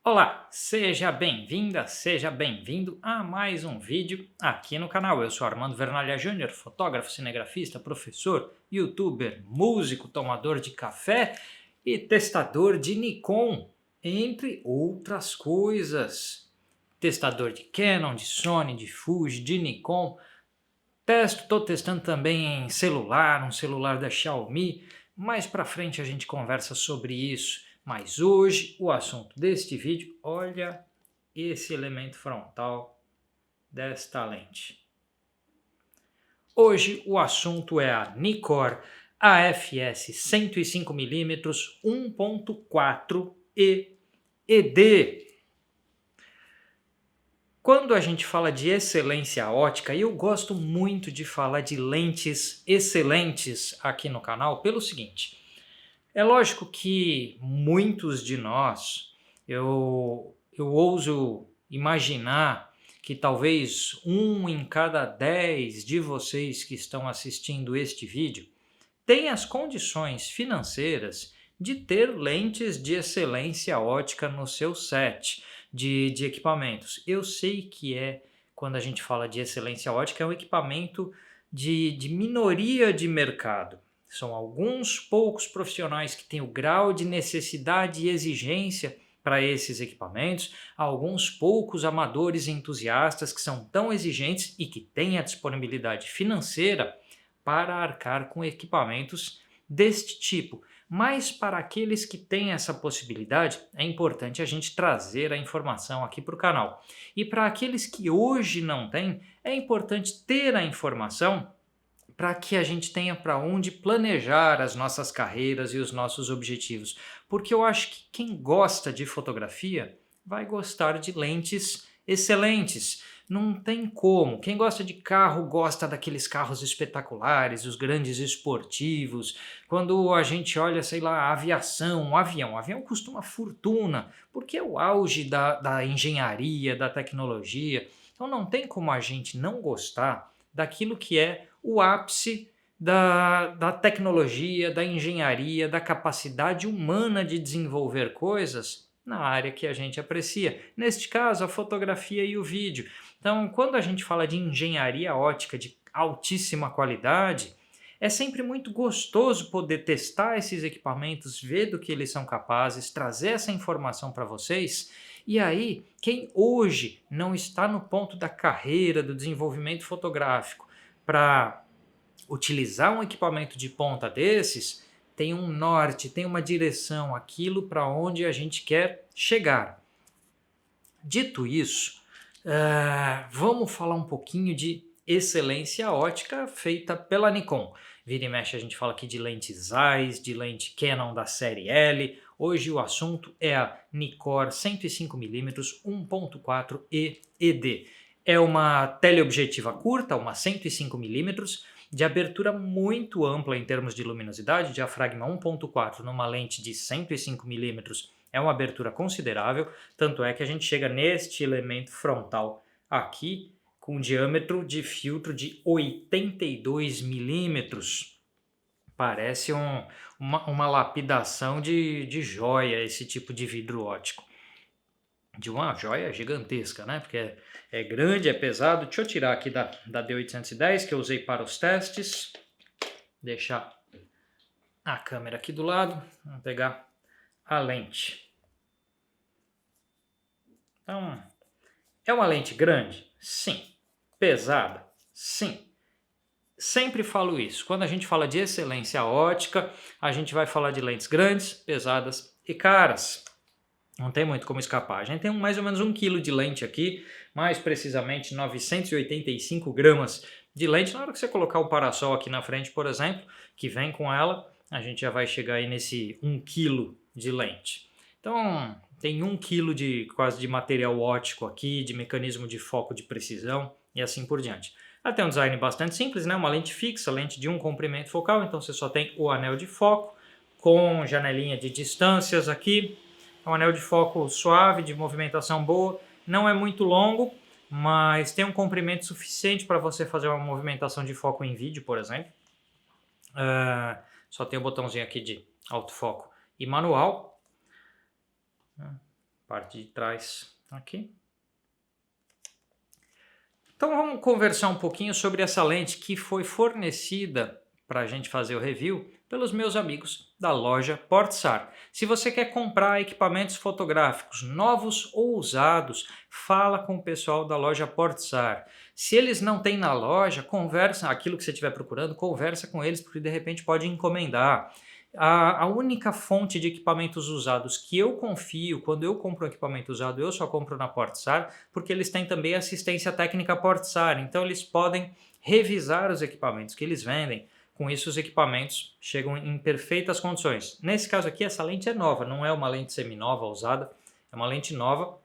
Olá, seja bem-vinda, seja bem-vindo a mais um vídeo aqui no canal. Eu sou Armando Vernalha Júnior, fotógrafo, cinegrafista, professor, youtuber, músico, tomador de café e testador de Nikon, entre outras coisas. Testador de Canon, de Sony, de Fuji, de Nikon. Estou testando também em celular, um celular da Xiaomi. Mais pra frente a gente conversa sobre isso. Mas hoje o assunto deste vídeo, olha esse elemento frontal desta lente. Hoje o assunto é a Nikkor AFS 105mm 1.4 e ED. Quando a gente fala de excelência ótica, eu gosto muito de falar de lentes excelentes aqui no canal pelo seguinte. É lógico que muitos de nós, eu ouso imaginar que talvez 1 em cada 10 de vocês que estão assistindo este vídeo tenha as condições financeiras de ter lentes de excelência ótica no seu set de equipamentos. Eu sei que quando a gente fala de excelência ótica, é um equipamento de minoria de mercado. São alguns poucos profissionais que têm o grau de necessidade e exigência para esses equipamentos, alguns poucos amadores e entusiastas que são tão exigentes e que têm a disponibilidade financeira para arcar com equipamentos deste tipo. Mas para aqueles que têm essa possibilidade, é importante a gente trazer a informação aqui para o canal. E para aqueles que hoje não têm, é importante ter a informação para que a gente tenha para onde planejar as nossas carreiras e os nossos objetivos. Porque eu acho que quem gosta de fotografia vai gostar de lentes excelentes. Não tem como. Quem gosta de carro gosta daqueles carros espetaculares, os grandes esportivos. Quando a gente olha, sei lá, a aviação, o avião custa uma fortuna, porque é o auge da engenharia, da tecnologia. Então não tem como a gente não gostar daquilo que é o ápice da tecnologia, da engenharia, da capacidade humana de desenvolver coisas na área que a gente aprecia. Neste caso, a fotografia e o vídeo. Então, quando a gente fala de engenharia ótica de altíssima qualidade, é sempre muito gostoso poder testar esses equipamentos, ver do que eles são capazes, trazer essa informação para vocês. E aí, quem hoje não está no ponto da carreira, do desenvolvimento fotográfico, para utilizar um equipamento de ponta desses, tem um norte, tem uma direção, aquilo para onde a gente quer chegar. Dito isso, vamos falar um pouquinho de excelência ótica feita pela Nikon. Vira e mexe a gente fala aqui de lente Zeiss, de lente Canon da série L. Hoje o assunto é a Nikkor 105mm 1.4 e ED. É uma teleobjetiva curta, uma 105mm, de abertura muito ampla em termos de luminosidade, diafragma 1.4 numa lente de 105mm é uma abertura considerável, tanto é que a gente chega neste elemento frontal aqui com um diâmetro de filtro de 82 milímetros. Parece uma lapidação de joia esse tipo de vidro óptico. De uma joia gigantesca, né? Porque é grande, é pesado. Deixa eu tirar aqui da D810 que eu usei para os testes. Deixar a câmera aqui do lado. Vamos pegar a lente. Então, é uma lente grande? Sim. Pesada? Sim. Sempre falo isso. Quando a gente fala de excelência ótica, a gente vai falar de lentes grandes, pesadas e caras. Não tem muito como escapar. A gente tem mais ou menos 1 kg de lente aqui, mais precisamente 985 gramas de lente. Na hora que você colocar o parasol aqui na frente, por exemplo, que vem com ela, a gente já vai chegar aí nesse 1 kg de lente. Então, tem 1 kg quase de material óptico aqui, de mecanismo de foco de precisão e assim por diante. Ela tem um design bastante simples, né? Uma lente fixa, lente de um comprimento focal, então você só tem o anel de foco com janelinha de distâncias aqui. É um anel de foco suave, de movimentação boa, não é muito longo, mas tem um comprimento suficiente para você fazer uma movimentação de foco em vídeo, por exemplo. Só tem o botãozinho aqui de autofoco e manual. parte de trás aqui. Então vamos conversar um pouquinho sobre essa lente que foi fornecida para a gente fazer o review pelos meus amigos da loja Portsar. Se você quer comprar equipamentos fotográficos novos ou usados, fala com o pessoal da loja Portsar. Se eles não têm na loja, conversa, aquilo que você estiver procurando, conversa com eles, porque de repente pode encomendar. A única fonte de equipamentos usados que eu confio, quando eu compro um equipamento usado, eu só compro na Portsar, porque eles têm também assistência técnica Portsar, então eles podem revisar os equipamentos que eles vendem. Com isso, os equipamentos chegam em perfeitas condições. Nesse caso aqui, essa lente é nova, não é uma lente seminova usada, é uma lente nova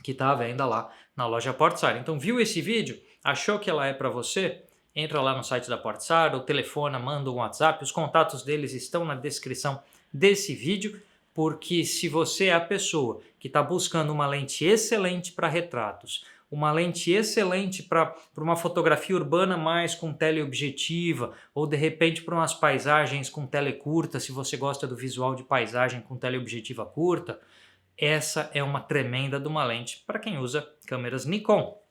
que está à venda lá na loja Portsar. Então, viu esse vídeo? Achou que ela é para você? Entra lá no site da Portsar ou telefona, manda um WhatsApp. Os contatos deles estão na descrição desse vídeo, porque se você é a pessoa que está buscando uma lente excelente para retratos, uma lente excelente para uma fotografia urbana mais com teleobjetiva, ou de repente para umas paisagens com telecurta, se você gosta do visual de paisagem com teleobjetiva curta, essa é uma tremenda de uma lente para quem usa câmeras Nikon.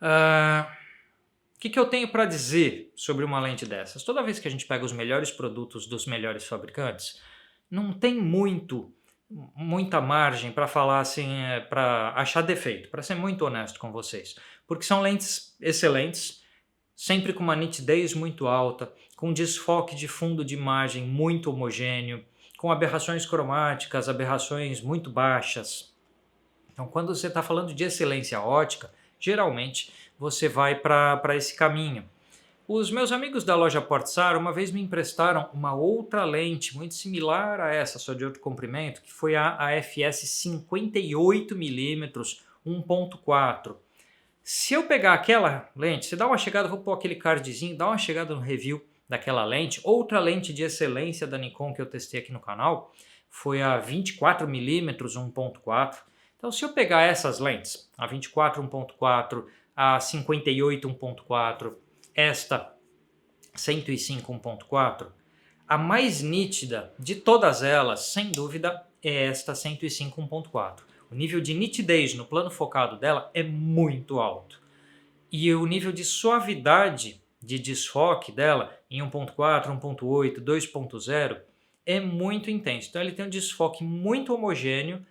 O que eu tenho para dizer sobre uma lente dessas? Toda vez que a gente pega os melhores produtos dos melhores fabricantes, não tem muita margem para falar assim, para achar defeito, para ser muito honesto com vocês. Porque são lentes excelentes, sempre com uma nitidez muito alta, com desfoque de fundo de imagem muito homogêneo, com aberrações cromáticas, aberrações muito baixas. Então, quando você está falando de excelência ótica, geralmente você vai para esse caminho. Os meus amigos da loja Portsar uma vez me emprestaram uma outra lente muito similar a essa, só de outro comprimento, que foi a AFS 58mm 1.4. Se eu pegar aquela lente, você dá uma chegada, vou pôr aquele cardzinho, dá uma chegada no review daquela lente. Outra lente de excelência da Nikon que eu testei aqui no canal foi a 24mm 1.4. Então, se eu pegar essas lentes, a 24 1.4, a 58 1.4, esta 105 1.4, a mais nítida de todas elas, sem dúvida, é esta 105 1.4. O nível de nitidez no plano focado dela é muito alto. E o nível de suavidade de desfoque dela em 1.4, 1.8, 2.0 é muito intenso. Então ele tem um desfoque muito homogêneo.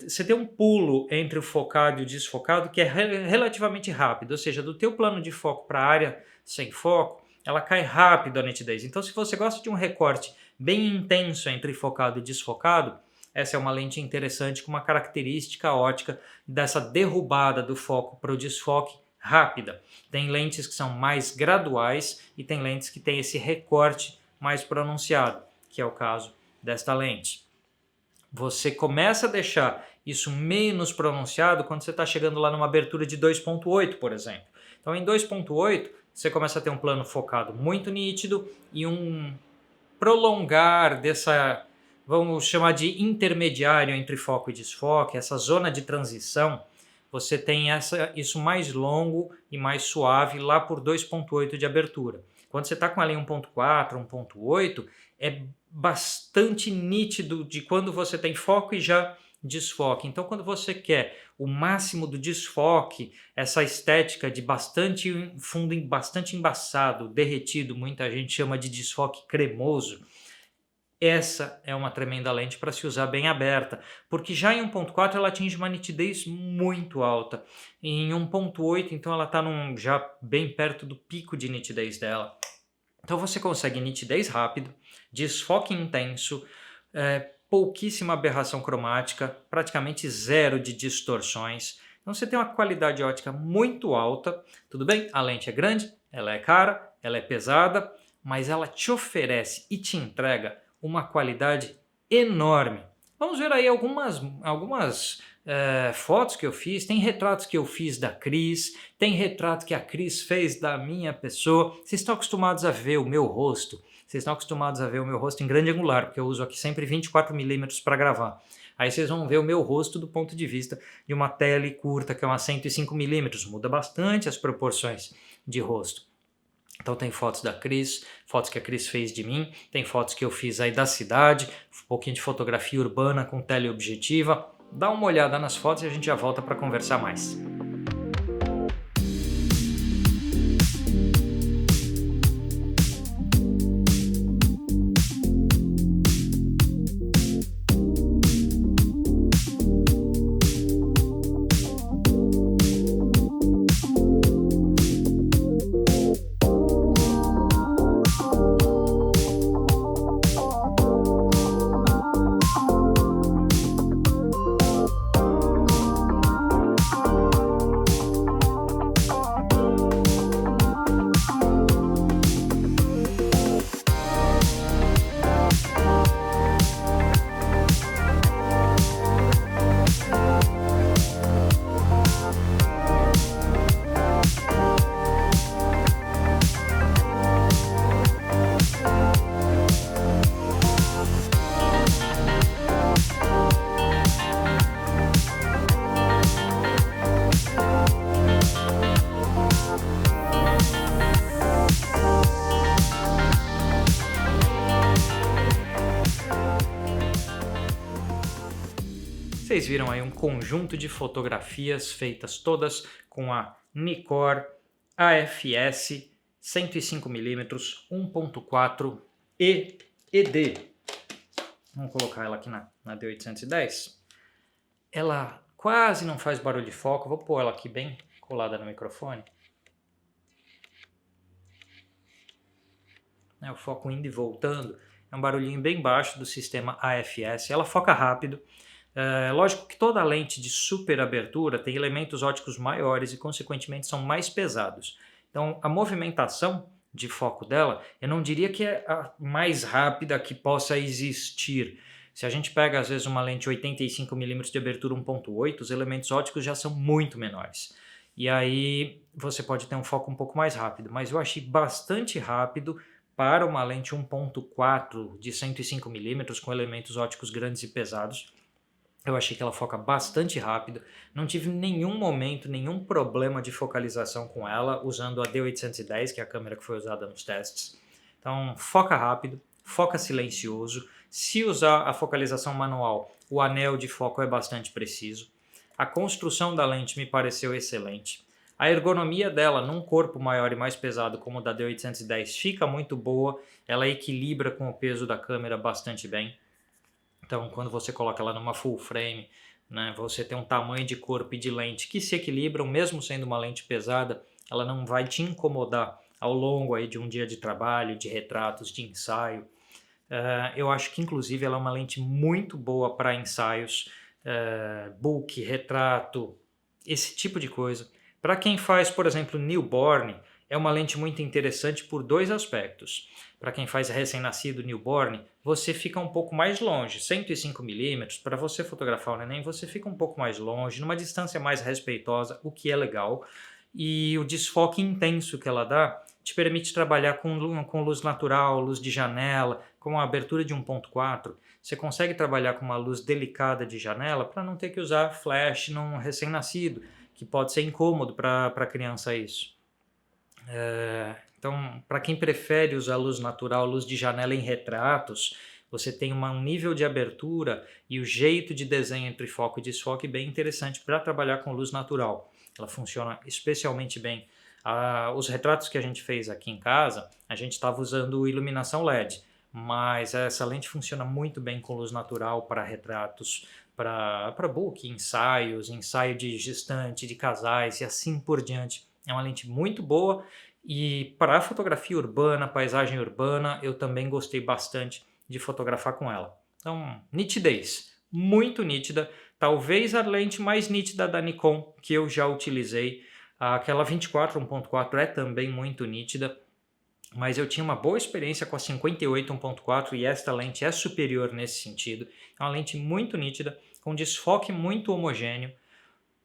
Você tem um pulo entre o focado e o desfocado que é relativamente rápido, ou seja, do teu plano de foco para a área sem foco, ela cai rápido a nitidez. Então, se você gosta de um recorte bem intenso entre focado e desfocado, essa é uma lente interessante com uma característica ótica dessa derrubada do foco para o desfoque rápida. Tem lentes que são mais graduais e tem lentes que têm esse recorte mais pronunciado, que é o caso desta lente. Você começa a deixar isso menos pronunciado quando você está chegando lá numa abertura de 2.8, por exemplo. Então, em 2.8, você começa a ter um plano focado muito nítido e um prolongar dessa, vamos chamar de intermediário entre foco e desfoque, essa zona de transição, você tem isso mais longo e mais suave lá por 2.8 de abertura. Quando você está com ali 1.4, 1.8, é bastante nítido de quando você tem foco e já desfoque. Então, quando você quer o máximo do desfoque, essa estética de bastante fundo bastante embaçado, derretido, muita gente chama de desfoque cremoso, essa é uma tremenda lente para se usar bem aberta, porque já em 1.4 ela atinge uma nitidez muito alta. Em 1.8, então ela está já bem perto do pico de nitidez dela. Então você consegue nitidez rápido, desfoque intenso, pouquíssima aberração cromática, praticamente zero de distorções. Então você tem uma qualidade ótica muito alta. Tudo bem, a lente é grande, ela é cara, ela é pesada, mas ela te oferece e te entrega uma qualidade enorme. Vamos ver aí algumas fotos que eu fiz. Tem retratos que eu fiz da Cris, tem retrato que a Cris fez da minha pessoa. Vocês estão acostumados a ver o meu rosto, vocês estão acostumados a ver o meu rosto em grande angular, porque eu uso aqui sempre 24mm para gravar. Aí vocês vão ver o meu rosto do ponto de vista de uma tele curta, que é uma 105mm, muda bastante as proporções de rosto. Então tem fotos da Cris, fotos que a Cris fez de mim, tem fotos que eu fiz aí da cidade, um pouquinho de fotografia urbana com teleobjetiva. Dá uma olhada nas fotos e a gente já volta para conversar mais. Vocês viram aí um conjunto de fotografias feitas todas com a Nikkor AFS 105mm 1.4 ED. Vamos colocar ela aqui na D810. Ela quase não faz barulho de foco. Vou pôr ela aqui bem colada no microfone. O foco indo e voltando. É um barulhinho bem baixo do sistema AFS. Ela foca rápido. Lógico que toda lente de super abertura tem elementos ópticos maiores e consequentemente são mais pesados. Então a movimentação de foco dela, eu não diria que é a mais rápida que possa existir. Se a gente pega às vezes uma lente 85mm de abertura 1.8, os elementos ópticos já são muito menores. E aí você pode ter um foco um pouco mais rápido, mas eu achei bastante rápido para uma lente 1.4 de 105mm com elementos ópticos grandes e pesados. Eu achei que ela foca bastante rápido, não tive nenhum momento, nenhum problema de focalização com ela, usando a D810, que é a câmera que foi usada nos testes. Então, foca rápido, foca silencioso. Se usar a focalização manual, o anel de foco é bastante preciso. A construção da lente me pareceu excelente. A ergonomia dela, num corpo maior e mais pesado como o da D810, fica muito boa. Ela equilibra com o peso da câmera bastante bem. Então, quando você coloca ela numa full frame, né, você tem um tamanho de corpo e de lente que se equilibram, mesmo sendo uma lente pesada, ela não vai te incomodar ao longo aí de um dia de trabalho, de retratos, de ensaio. Eu acho que, inclusive, ela é uma lente muito boa para ensaios, book, retrato, esse tipo de coisa. Para quem faz, por exemplo, newborn, é uma lente muito interessante por dois aspectos. Para quem faz recém-nascido newborn, você fica um pouco mais longe, 105mm, para você fotografar o neném, você fica um pouco mais longe, numa distância mais respeitosa, o que é legal. E o desfoque intenso que ela dá te permite trabalhar com luz natural, luz de janela, com a abertura de 1.4. Você consegue trabalhar com uma luz delicada de janela para não ter que usar flash num recém-nascido, que pode ser incômodo para a criança isso. Então, para quem prefere usar luz natural, luz de janela em retratos, você tem um nível de abertura e o jeito de desenho entre foco e desfoque bem interessante para trabalhar com luz natural. Ela funciona especialmente bem. Os retratos que a gente fez aqui em casa, a gente estava usando iluminação LED, mas essa lente funciona muito bem com luz natural para retratos, para book, ensaios, ensaio de gestante, de casais e assim por diante. É uma lente muito boa e para fotografia urbana, paisagem urbana, eu também gostei bastante de fotografar com ela. Então, nitidez, muito nítida, talvez a lente mais nítida da Nikon que eu já utilizei. Aquela 24 1.4 é também muito nítida, mas eu tinha uma boa experiência com a 58 1.4 e esta lente é superior nesse sentido. É uma lente muito nítida, com desfoque muito homogêneo,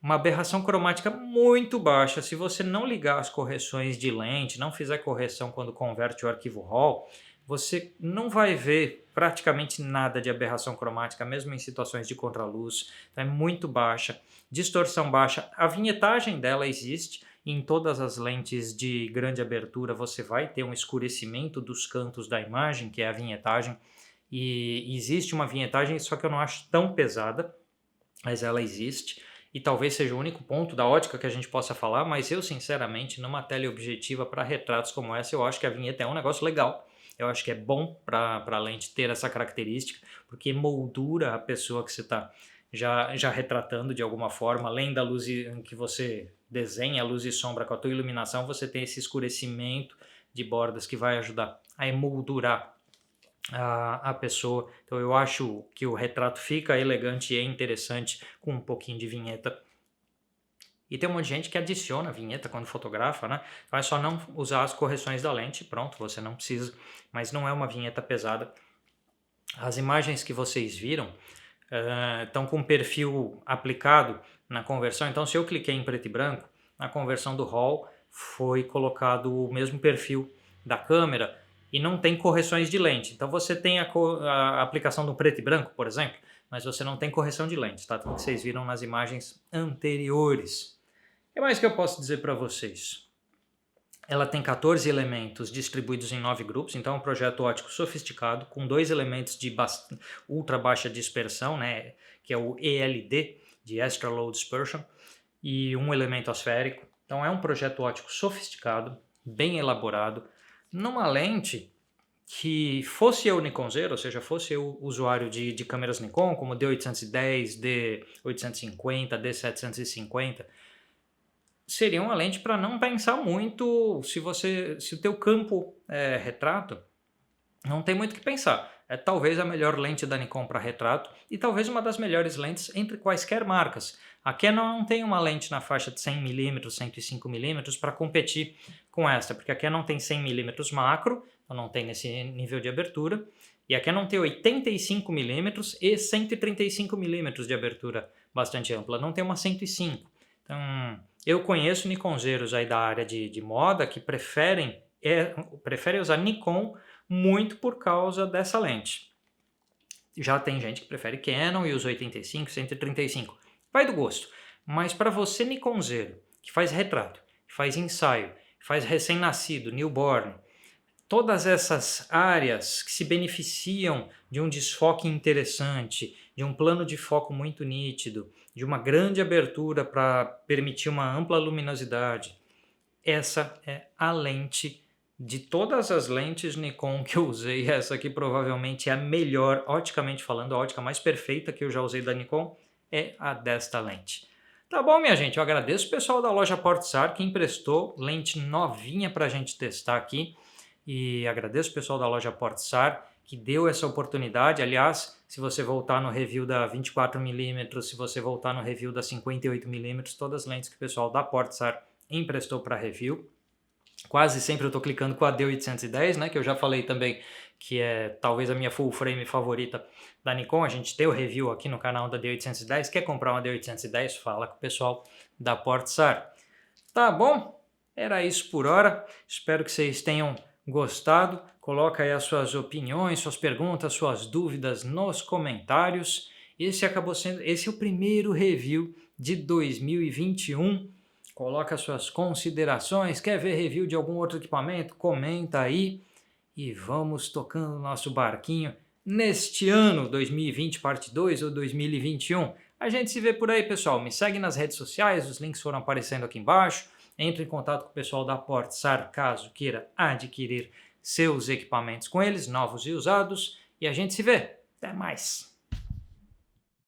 uma aberração cromática muito baixa. Se você não ligar as correções de lente, não fizer correção quando converte o arquivo RAW, você não vai ver praticamente nada de aberração cromática, mesmo em situações de contraluz. É muito baixa, distorção baixa. A vinhetagem dela existe Em todas as lentes de grande abertura você vai ter um escurecimento dos cantos da imagem, que é a vinhetagem, e existe uma vinhetagem, só que eu não acho tão pesada, mas ela existe, e talvez seja o único ponto da ótica que a gente possa falar, mas eu sinceramente, numa teleobjetiva para retratos como essa, eu acho que a vinheta é um negócio legal. Eu acho que é bom para a lente ter essa característica, porque moldura a pessoa que você está já retratando de alguma forma, além da luz que você desenha, a luz e sombra com a tua iluminação, você tem esse escurecimento de bordas que vai ajudar a emoldurar a pessoa. Então eu acho que o retrato fica elegante e é interessante com um pouquinho de vinheta. E tem um monte de gente que adiciona vinheta quando fotografa, né? Então é só não usar as correções da lente, pronto, você não precisa, mas não é uma vinheta pesada. As imagens que vocês viram estão com perfil aplicado na conversão, então se eu cliquei em preto e branco, na conversão do RAW foi colocado o mesmo perfil da câmera e não tem correções de lente. Então você tem a aplicação do preto e branco, por exemplo, mas você não tem correção de lente, tá? Tudo que vocês viram nas imagens anteriores. O que mais que eu posso dizer para vocês? Ela tem 14 elementos distribuídos em 9 grupos, então é um projeto óptico sofisticado, com 2 elementos de ultra baixa dispersão, né, que é o ELD, de Extra Low Dispersion, e um elemento asférico. Então é um projeto óptico sofisticado, bem elaborado, numa lente que fosse eu Nikonzeiro, ou seja, fosse eu usuário de câmeras Nikon, como D810, D850, D750, seria uma lente para não pensar muito. Se o teu campo é retrato, não tem muito o que pensar. É talvez a melhor lente da Nikon para retrato e talvez uma das melhores lentes entre quaisquer marcas. A Canon não tem uma lente na faixa de 100mm, 105mm para competir com essa, porque a Canon tem 100mm macro, então não tem nesse nível de abertura, e a Canon tem 85mm e 135mm de abertura bastante ampla, não tem uma 105. Então, eu conheço Nikonzeiros aí da área de moda que preferem usar Nikon muito por causa dessa lente. Já tem gente que prefere Canon e usa 85, 135. Vai do gosto. Mas para você Nikonzeiro, que faz retrato, que faz ensaio, que faz recém-nascido, newborn, todas essas áreas que se beneficiam de um desfoque interessante, de um plano de foco muito nítido, de uma grande abertura para permitir uma ampla luminosidade, essa é a lente de todas as lentes Nikon que eu usei. Essa aqui provavelmente é a melhor, oticamente falando, a ótica mais perfeita que eu já usei da Nikon é a desta lente. Tá bom, minha gente, eu agradeço o pessoal da loja Portsar que emprestou lente novinha para a gente testar aqui. E agradeço o pessoal da loja Portsar que deu essa oportunidade. Aliás, se você voltar no review da 24mm, se você voltar no review da 58mm, todas as lentes que o pessoal da Portsar emprestou para review. Quase sempre eu estou clicando com a D810, né, que eu já falei também que é talvez a minha full frame favorita da Nikon. A gente tem o review aqui no canal da D810. Quer comprar uma D810? Fala com o pessoal da Portsar. Tá bom? Era isso por hora. Espero que vocês tenham gostado. Coloca aí as suas opiniões, suas perguntas, suas dúvidas nos comentários. Esse é o primeiro review de 2021. Coloca suas considerações. Quer ver review de algum outro equipamento? Comenta aí. E vamos tocando nosso barquinho neste ano, 2020 parte 2 ou 2021. A gente se vê por aí, pessoal. Me segue nas redes sociais, os links foram aparecendo aqui embaixo. Entre em contato com o pessoal da Portsar caso queira adquirir seus equipamentos com eles, novos e usados. E a gente se vê. Até mais!